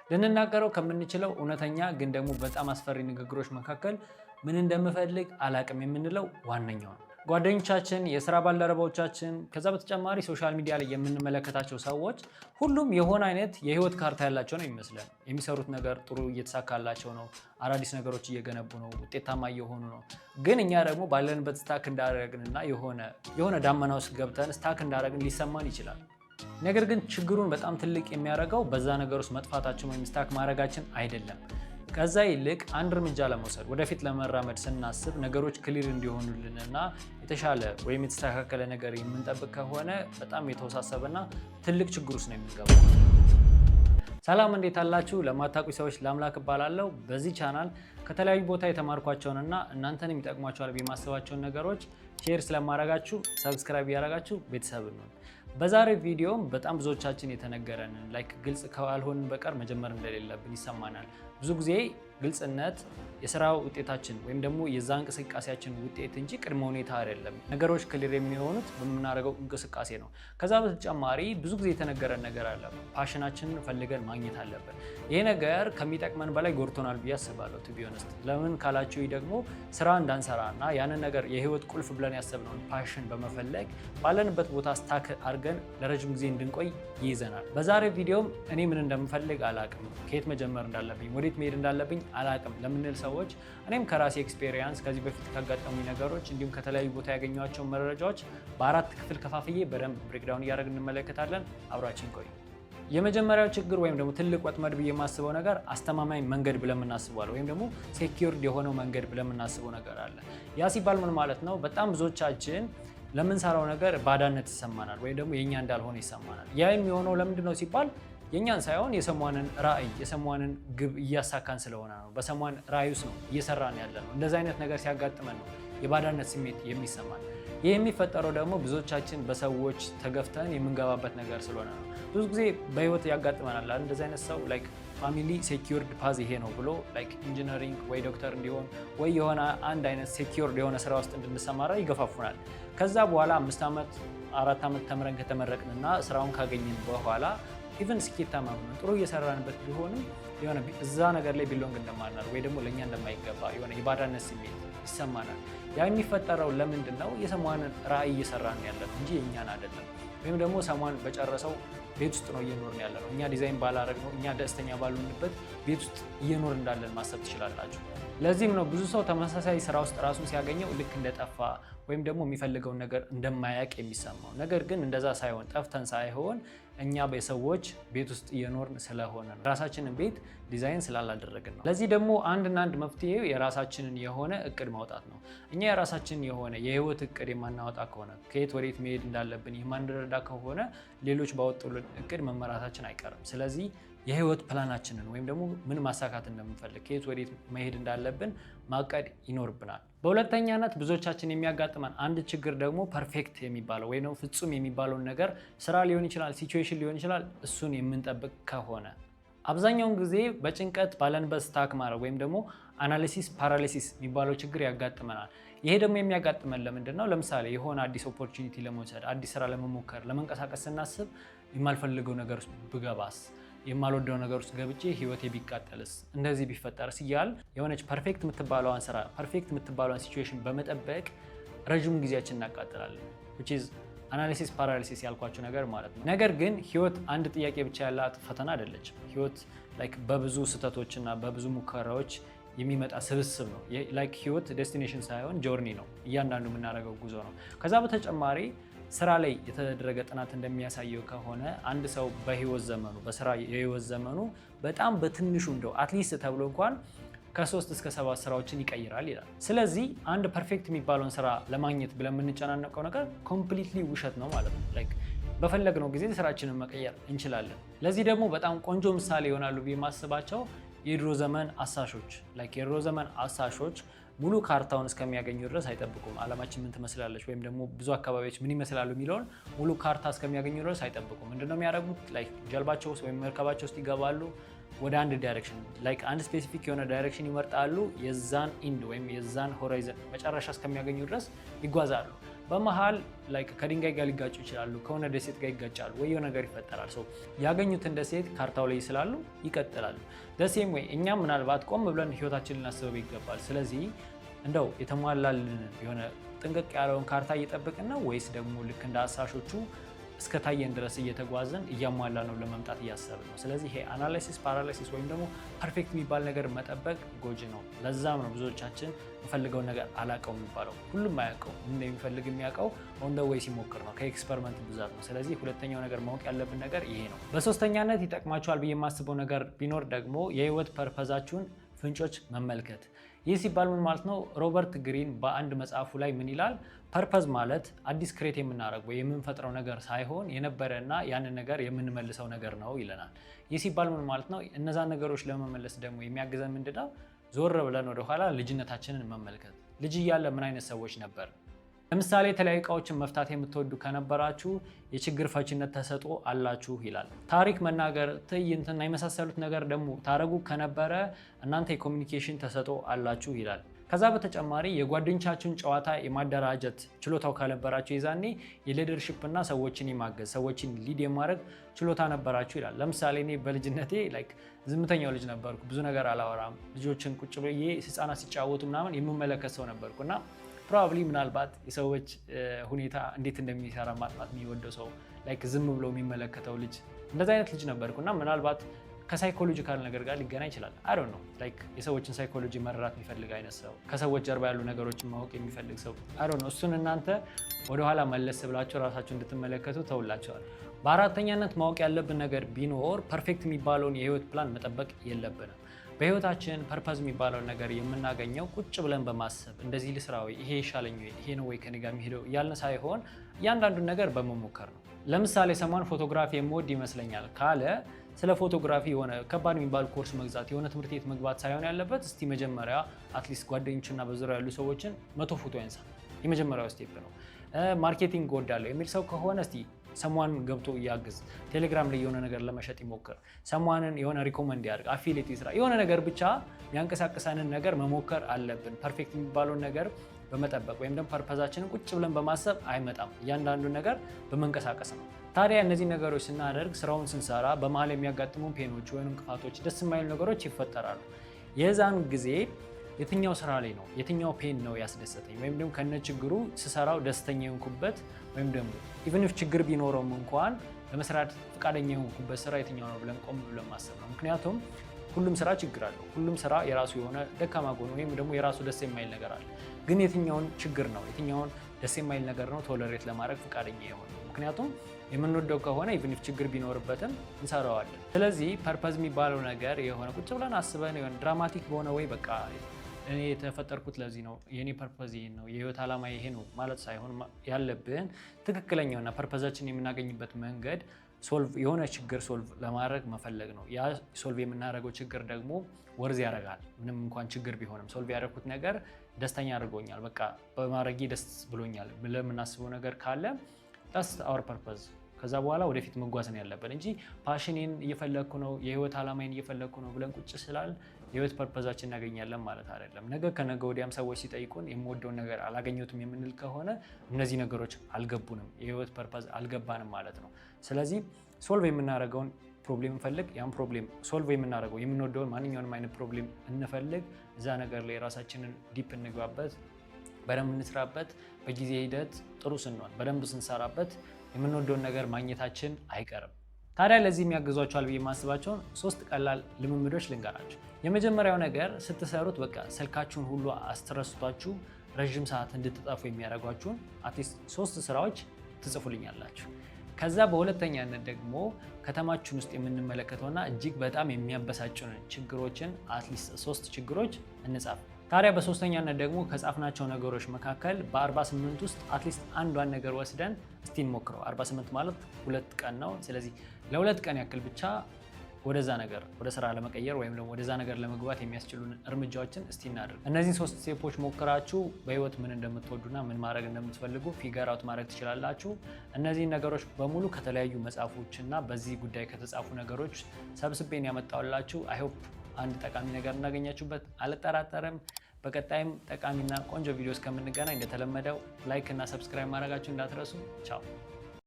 ልንናገረው ከምንችለው እውነተኛ ግን ደግሞ በጣም አስፈሪ ንግግሮች መካከል ምን እንደምፈልግ አላቅም የምንለው ዋነኛው ነው። ጓደኞቻችን፣ የስራ ባልደረቦቻችን፣ ከዛ በተጨማሪ ሶሻል ሚዲያ ላይ የምንመለከታቸው ሰዎች ሁሉም የሆነ አይነት የህይወት ካርታ ያላቸው ነው ይመስላል። የሚሰሩት ነገር ጥሩ እየተሳካላቸው ነው፣ አዳዲስ ነገሮች እየገነቡ ነው፣ ውጤታማ እየሆኑ ነው። ግን እኛ ደግሞ ባለንበት ስታክ እንዳደረግንና የሆነ ዳመና ውስጥ ገብተን ስታክ እንዳደረግን ሊሰማን ይችላል። ነገር ግን ችግሩን በጣም ትልቅ የሚያደርገው በዛ ነገር ውስጥ መጥፋታችን ወይም ስታክ ማድረጋችን አይደለም። ከዛ ይልቅ አንድ እርምጃ ለመውሰድ ወደፊት ለመራመድ ስናስብ ነገሮች ክሊር እንዲሆኑልንና የተሻለ ወይም የተስተካከለ ነገር የምንጠብቅ ከሆነ በጣም የተወሳሰበና ትልቅ ችግር ውስጥ ነው የሚገባው። ሰላም፣ እንዴት አላችሁ? ለማታውቁ ሰዎች ለአምላክ እባላለሁ። በዚህ ቻናል ከተለያዩ ቦታ የተማርኳቸውንና እናንተን የሚጠቅሟቸዋል የማስባቸውን ነገሮች ሼር ስለማድረጋችሁ ሰብስክራይብ ያደረጋችሁ ቤተሰብ ነው። በዛሬ ቪዲዮም በጣም ብዙዎቻችን የተነገረንን ግልጽ ካልሆንን በቀር መጀመር እንደሌለብን ይሰማናል። ብዙ ጊዜ ግልጽነት የስራ ውጤታችን ወይም ደግሞ የዛ እንቅስቃሴያችን ውጤት እንጂ ቅድመ ሁኔታ አይደለም። ነገሮች ክሊር የሚሆኑት በምናደርገው እንቅስቃሴ ነው። ከዛ በተጨማሪ ብዙ ጊዜ የተነገረን ነገር አለ። ፓሽናችንን ፈልገን ማግኘት አለብን። ይሄ ነገር ከሚጠቅመን በላይ ጎድቶናል ብዬ አስባለሁ። ቱ ቢ ኦነስት ለምን ካላችሁ ደግሞ ስራ እንዳንሰራና ያንን ነገር የህይወት ቁልፍ ብለን ያሰብነውን ፓሽን በመፈለግ ባለንበት ቦታ ስታክ አድርገን ለረጅም ጊዜ እንድንቆይ ይይዘናል። በዛሬ ቪዲዮም እኔ ምን እንደምፈልግ አላቅም፣ ከየት መጀመር እንዳለብኝ፣ ወዴት መሄድ እንዳለብኝ አላቅም ለምንል ሰዎች እኔም ከራሴ ኤክስፔሪየንስ ከዚህ በፊት ካጋጠሙኝ ነገሮች እንዲሁም ከተለያዩ ቦታ ያገኟቸው መረጃዎች በአራት ክፍል ከፋፍዬ በደንብ ብሬክዳውን እያደረግን እንመለከታለን። አብራችን ቆዩ። የመጀመሪያው ችግር ወይም ደግሞ ትልቅ ወጥመድ ብዬ የማስበው ነገር አስተማማኝ መንገድ ብለን የምናስበው ወይም ደግሞ ሴኪዩርድ የሆነው መንገድ ብለን የምናስበው ነገር አለ። ያ ሲባል ምን ማለት ነው? በጣም ብዙዎቻችን ለምንሰራው ነገር ባዳነት ይሰማናል ወይም ደግሞ የኛ እንዳልሆነ ይሰማናል። ያ የሚሆነው ለምንድን ነው ሲባል የኛን ሳይሆን የሰሟንን ራዕይ የሰሟንን ግብ እያሳካን ስለሆነ ነው። በሰሟን ራዕይ ውስጥ ነው እየሰራን ያለ ነው። እንደዚህ አይነት ነገር ሲያጋጥመን ነው የባዳነት ስሜት የሚሰማን። ይህ የሚፈጠረው ደግሞ ብዙዎቻችን በሰዎች ተገፍተን የምንገባበት ነገር ስለሆነ ነው። ብዙ ጊዜ በህይወት ያጋጥመናል እንደዚህ አይነት ሰው ፋሚሊ ሴኪዩርድ ፓዝ ይሄ ነው ብሎ ኢንጂነሪንግ ወይ ዶክተር እንዲሆን ወይ የሆነ አንድ አይነት ሴኪዩርድ የሆነ ስራ ውስጥ እንድንሰማራ ይገፋፉናል። ከዛ በኋላ 5 ዓመት 4 ዓመት ተምረን ከተመረቅንና ስራውን ካገኘን በኋላ ኢቨን ስኬታማ ሆነን ጥሩ እየሰራንበት ቢሆንም የሆነ እዛ ነገር ላይ ቢሎንግ እንደማናደርግ ወይ ደግሞ ለእኛ እንደማይገባ የሆነ የባዳነት ስሜት ይሰማናል። ያ የሚፈጠረው ለምንድን ነው? የሰሟንን ራዕይ እየሰራን ያለን እንጂ የእኛን አይደለም። ወይም ደግሞ ሰሟን በጨረሰው ቤት ውስጥ ነው እየኖርን ያለ ነው። እኛ ዲዛይን ባላረግ ነው እኛ ደስተኛ ባልሆንበት ቤት ውስጥ እየኖር እንዳለን ማሰብ ትችላላችሁ። ለዚህም ነው ብዙ ሰው ተመሳሳይ ስራ ውስጥ ራሱን ሲያገኘው ልክ እንደጠፋ ወይም ደግሞ የሚፈልገውን ነገር እንደማያውቅ የሚሰማው። ነገር ግን እንደዛ ሳይሆን ጠፍተን ሳይሆን እኛ በሰዎች ቤት ውስጥ እየኖርን ስለሆነ ነው። ራሳችንን ቤት ዲዛይን ስላላደረግን ነው። ለዚህ ደግሞ አንድና አንድ መፍትሄው የራሳችንን የሆነ እቅድ ማውጣት ነው። እኛ የራሳችንን የሆነ የህይወት እቅድ የማናወጣ ከሆነ ከየት ወዴት መሄድ እንዳለብን የማንረዳ ከሆነ ሌሎች ባወጡልን እቅድ መመራታችን አይቀርም። ስለዚህ የህይወት ፕላናችንን ወይም ደግሞ ምን ማሳካት እንደምንፈልግ ከየት ወዴት መሄድ እንዳለብን ማቀድ ይኖርብናል። በሁለተኛነት ብዙዎቻችን የሚያጋጥመን አንድ ችግር ደግሞ ፐርፌክት የሚባለው ወይም ፍጹም የሚባለውን ነገር ስራ ሊሆን ይችላል፣ ሲቹዌሽን ሊሆን ይችላል፣ እሱን የምንጠብቅ ከሆነ አብዛኛውን ጊዜ በጭንቀት ባለንበት ስታክ ማድረግ ወይም ደግሞ አናሊሲስ ፓራሊሲስ የሚባለው ችግር ያጋጥመናል። ይሄ ደግሞ የሚያጋጥመን ለምንድን ነው? ለምሳሌ የሆነ አዲስ ኦፖርቹኒቲ ለመውሰድ አዲስ ስራ ለመሞከር ለመንቀሳቀስ ስናስብ የማልፈልገው ነገር ውስጥ ብገባስ፣ የማልወደው ነገር ውስጥ ገብቼ ህይወቴ ቢቃጠልስ፣ እንደዚህ ቢፈጠርስ እያል የሆነች ፐርፌክት የምትባለዋን ስራ ፐርፌክት የምትባለዋን ሲቹዌሽን በመጠበቅ ረዥም ጊዜያችን እናቃጥላለን። which is አናሊሲስ ፓራሊሲስ ያልኳቸው ነገር ማለት ነው። ነገር ግን ህይወት አንድ ጥያቄ ብቻ ያላት ፈተና አይደለችም። ህይወት በብዙ ስህተቶችና በብዙ ሙከራዎች የሚመጣ ስብስብ ነው። ህይወት ዴስቲኔሽን ሳይሆን ጆርኒ ነው። እያንዳንዱ የምናደርገው ጉዞ ነው። ከዛ በተጨማሪ ስራ ላይ የተደረገ ጥናት እንደሚያሳየው ከሆነ አንድ ሰው በህይወት ዘመኑ በስራ የህይወት ዘመኑ በጣም በትንሹ እንደው አትሊስት ተብሎ እንኳን ከ3 እስከ 7 ስራዎችን ይቀይራል ይላል። ስለዚህ አንድ ፐርፌክት የሚባለውን ስራ ለማግኘት ብለን የምንጨናነቀው ነገር ኮምፕሊትሊ ውሸት ነው ማለት ነው። በፈለግነው ጊዜ ስራችንን መቀየር እንችላለን። ለዚህ ደግሞ በጣም ቆንጆ ምሳሌ ይሆናሉ ብዬ የማስባቸው የድሮ ዘመን አሳሾች የድሮ ዘመን አሳሾች ሙሉ ካርታውን እስከሚያገኙ ድረስ አይጠብቁም። ዓለማችን ምን ትመስላለች ወይም ደግሞ ብዙ አካባቢዎች ምን ይመስላሉ የሚለውን ሙሉ ካርታ እስከሚያገኙ ድረስ አይጠብቁም። ምንድነው የሚያደርጉት? ጀልባቸው ውስጥ ወይም መርከባቸው ውስጥ ይገባሉ። ወደ አንድ ዳይሬክሽን አንድ ስፔሲፊክ የሆነ ዳይሬክሽን ይመርጣሉ። የዛን ኢንድ ወይም የዛን ሆራይዘን መጨረሻ እስከሚያገኙ ድረስ ይጓዛሉ። በመሃል ላይክ ከድንጋይ ጋር ሊጋጩ ይችላሉ፣ ከሆነ ደሴት ጋር ይጋጫሉ፣ ወይ የሆነ ነገር ይፈጠራል። ሰው ያገኙትን ደሴት ካርታው ላይ ስላሉ ይቀጥላሉ። ደሴም ወይ እኛም ምናልባት ቆም ብለን ህይወታችንን ልናስበው ይገባል። ስለዚህ እንደው የተሟላልን የሆነ ጥንቅቅ ያለውን ካርታ እየጠበቅን ነው ወይስ ደግሞ ልክ እንደ አሳሾቹ እስከ ታየን ድረስ እየተጓዘን እያሟላ ነው ለመምጣት እያሰብን ነው? ስለዚህ ይሄ አናላይሲስ ፓራላይሲስ ወይም ደግሞ ፐርፌክት የሚባል ነገር መጠበቅ ጎጂ ነው። ለዛም ነው ብዙዎቻችን የምፈልገውን ነገር አላውቀው የሚባለው። ሁሉም አያውቀው፣ እንደሚፈልግ የሚያውቀው ኦን ዘ ዌይ ሲሞክር ነው፣ ከኤክስፐሪመንት ብዛት ነው። ስለዚህ ሁለተኛው ነገር ማወቅ ያለብን ነገር ይሄ ነው። በሶስተኛነት ይጠቅማቸዋል ብዬ የማስበው ነገር ቢኖር ደግሞ የህይወት ፐርፐዛችሁን ፍንጮች መመልከት። ይህ ሲባል ምን ማለት ነው? ሮበርት ግሪን በአንድ መጽሐፉ ላይ ምን ይላል? ፐርፐዝ ማለት አዲስ ክሬት የምናደርገው የምንፈጥረው ነገር ሳይሆን የነበረና ያንን ነገር የምንመልሰው ነገር ነው ይለናል። ይህ ሲባል ምን ማለት ነው? እነዛን ነገሮች ለመመለስ ደግሞ የሚያግዘን ምንድነው? ዞር ብለን ወደኋላ ልጅነታችንን መመልከት። ልጅ እያለ ምን አይነት ሰዎች ነበር? ለምሳሌ የተለያዩ እቃዎችን መፍታት የምትወዱ ከነበራችሁ የችግር ፈቺነት ተሰጥኦ አላችሁ ይላል። ታሪክ መናገር፣ ትዕይንትና የመሳሰሉት ነገር ደግሞ ታረጉ ከነበረ እናንተ የኮሚኒኬሽን ተሰጥኦ አላችሁ ይላል። ከዛ በተጨማሪ የጓደኞቻችሁን ጨዋታ የማደራጀት ችሎታው ከነበራችሁ የዛኔ የሊደርሺፕ እና ሰዎችን የማገዝ ሰዎችን ሊድ የማድረግ ችሎታ ነበራችሁ ይላል። ለምሳሌ እኔ በልጅነቴ ላይክ ዝምተኛው ልጅ ነበርኩ። ብዙ ነገር አላወራም። ልጆችን ቁጭ ብዬ ህፃናት ሲጫወቱ ምናምን የምመለከት ሰው ነበርኩ እና ፕሮባብሊ ምናልባት የሰዎች ሁኔታ እንዴት እንደሚሰራ ማጥናት የሚወደው ሰው ላይክ ዝም ብሎ የሚመለከተው ልጅ እንደዛ አይነት ልጅ ነበርኩ እና ምናልባት ከሳይኮሎጂካል ነገር ጋር ሊገናኝ ይችላል። አይ ዶንት ኖ ላይክ የሰዎችን ሳይኮሎጂ መረዳት የሚፈልግ አይነት ሰው፣ ከሰዎች ጀርባ ያሉ ነገሮችን ማወቅ የሚፈልግ ሰው አይ ዶንት ኖ። እሱን እናንተ ወደኋላ መለስ ብላችሁ ራሳችሁ እንድትመለከቱ ተውላቸዋል። በአራተኛነት ማወቅ ያለብን ነገር ቢኖር ፐርፌክት የሚባለውን የህይወት ፕላን መጠበቅ የለብንም። በህይወታችን ፐርፐዝ የሚባለውን ነገር የምናገኘው ቁጭ ብለን በማሰብ እንደዚህ ልስራ ወይ፣ ይሄ ይሻለኝ ወይ፣ ይሄ ነው ወይ ከኔ ጋር የሚሄደው እያልን ሳይሆን እያንዳንዱን ነገር በመሞከር ነው። ለምሳሌ ሰሞን ፎቶግራፊ የምወድ ይመስለኛል ካለ ስለ ፎቶግራፊ የሆነ ከባድ የሚባል ኮርስ መግዛት የሆነ ትምህርት ቤት መግባት ሳይሆን ያለበት እስቲ መጀመሪያ አትሊስት ጓደኞችና በዙሪያ ያሉ ሰዎችን 100 ፎቶ ያንሳ። የመጀመሪያው ስቴፕ ነው። ማርኬቲንግ እወዳለሁ የሚል ሰው ከሆነ እስቲ ሰሟን ገብቶ እያግዝ፣ ቴሌግራም ላይ የሆነ ነገር ለመሸጥ ይሞክር፣ ሰሟንን የሆነ ሪኮመንድ ያድርግ፣ አፊሊየት ይስራ። የሆነ ነገር ብቻ የሚያንቀሳቅሰንን ነገር መሞከር አለብን። ፐርፌክት የሚባለውን ነገር በመጠበቅ ወይም ደግሞ ፐርፐዛችንን ቁጭ ብለን በማሰብ አይመጣም። እያንዳንዱ ነገር በመንቀሳቀስ ነው። ታዲያ እነዚህ ነገሮች ስናደርግ ስራውን ስንሰራ በመሀል የሚያጋጥሙ ፔኖች ወይም እንቅፋቶች፣ ደስ የማይሉ ነገሮች ይፈጠራሉ። የዛን ጊዜ የትኛው ስራ ላይ ነው የትኛው ፔን ነው ያስደሰተኝ ወይም ደግሞ ከነ ችግሩ ስሰራው ደስተኛ የሆንኩበት ወይም ደግሞ ኢቭን ኢፍ ችግር ቢኖረውም እንኳን ለመስራት ፈቃደኛ የሆንኩበት ስራ የትኛው ነው ብለን ቆም ብለን ማሰብ ነው። ምክንያቱም ሁሉም ስራ ችግር አለው። ሁሉም ስራ የራሱ የሆነ ደካማ ጎን ወይም ደግሞ የራሱ ደስ የማይል ነገር አለ። ግን የትኛውን ችግር ነው የትኛውን ደስ የማይል ነገር ነው ቶለሬት ለማድረግ ፈቃደኛ የሆነ? ምክንያቱም የምንወደው ከሆነ ኢቭን ኢፍ ችግር ቢኖርበትም እንሰራዋለን። ስለዚህ ፐርፐዝ የሚባለው ነገር የሆነ ቁጭ ብለን አስበን የሆነ ድራማቲክ በሆነ ወይ በቃ እኔ የተፈጠርኩት ለዚህ ነው፣ የኔ ፐርፐዝ ይሄ ነው፣ የህይወት ዓላማ ይሄ ነው ማለት ሳይሆን ያለብን ትክክለኛውና ፐርፐዛችን የምናገኝበት መንገድ የሆነ ችግር ሶልቭ ለማድረግ መፈለግ ነው። ያ ሶልቭ የምናደርገው ችግር ደግሞ ወርዝ ያደርጋል። ምንም እንኳን ችግር ቢሆንም ሶልቭ ያደረኩት ነገር ደስተኛ አድርጎኛል፣ በቃ በማድረጌ ደስ ብሎኛል ብለን የምናስበው ነገር ካለ ዳስ አወር ፐርፐዝ። ከዛ በኋላ ወደፊት መጓዝ ነው ያለብን እንጂ ፓሽኔን እየፈለግኩ ነው የህይወት ዓላማዬን እየፈለግኩ ነው ብለን ቁጭ ስላል የህይወት ፐርፐዛችን እናገኛለን ማለት አይደለም። ነገ ከነገ ወዲያም ሰዎች ሲጠይቁን የምወደውን ነገር አላገኘሁትም የምንል ከሆነ እነዚህ ነገሮች አልገቡንም፣ የህይወት ፐርፐዝ አልገባንም ማለት ነው። ስለዚህ ሶልቭ የምናደርገውን ፕሮብሌም እንፈልግ፣ ያን ፕሮብሌም ሶልቭ የምናደርገው የምንወደውን ማንኛውንም አይነት ፕሮብሌም እንፈልግ፣ እዛ ነገር ላይ ራሳችንን ዲፕ እንግባበት፣ በደንብ እንስራበት። በጊዜ ሂደት ጥሩ ስንሆን በደንብ ስንሰራበት የምንወደውን ነገር ማግኘታችን አይቀርም። ታዲያ ለዚህ የሚያግዟቸዋል ብዬ የማስባቸውን 3 ቀላል ልምምዶች ልንገራቸው። የመጀመሪያው ነገር ስትሰሩት በቃ ስልካችሁን ሁሉ አስተረስቷችሁ ረዥም ሰዓት እንድትጠፉ የሚያደርጓችሁን አትሊስት 3 ስራዎች ትጽፉልኛላችሁ። ከዛ በሁለተኛነት ደግሞ ከተማችን ውስጥ የምንመለከተውና እጅግ በጣም የሚያበሳጩን ችግሮችን አትሊስት 3 ችግሮች እንጻፍ። ታዲያ በሶስተኛነት ደግሞ ከጻፍናቸው ነገሮች መካከል በ48 ውስጥ አትሊስት አንዷን ነገር ወስደን እስቲ እንሞክረው። 48 ማለት 2 ቀን ነው። ስለዚህ ለ2 ቀን ያክል ብቻ ወደዛ ነገር ወደ ስራ ለመቀየር ወይም ደግሞ ወደዛ ነገር ለመግባት የሚያስችሉን እርምጃዎችን እስቲ እናድርግ። እነዚህን 3 ስቴፖች ሞክራችሁ በህይወት ምን እንደምትወዱና ምን ማድረግ እንደምትፈልጉ ፊገር አውት ማድረግ ትችላላችሁ። እነዚህን ነገሮች በሙሉ ከተለያዩ መጽሐፎችና በዚህ ጉዳይ ከተጻፉ ነገሮች ሰብስቤን ያመጣሁላችሁ። አይ ሆፕ አንድ ጠቃሚ ነገር እናገኛችሁበት አልጠራጠርም። በቀጣይም ጠቃሚና ቆንጆ ቪዲዮ እስከምንገናኝ እንደተለመደው ላይክ እና ሰብስክራይብ ማድረጋችሁ እንዳትረሱ። ቻው።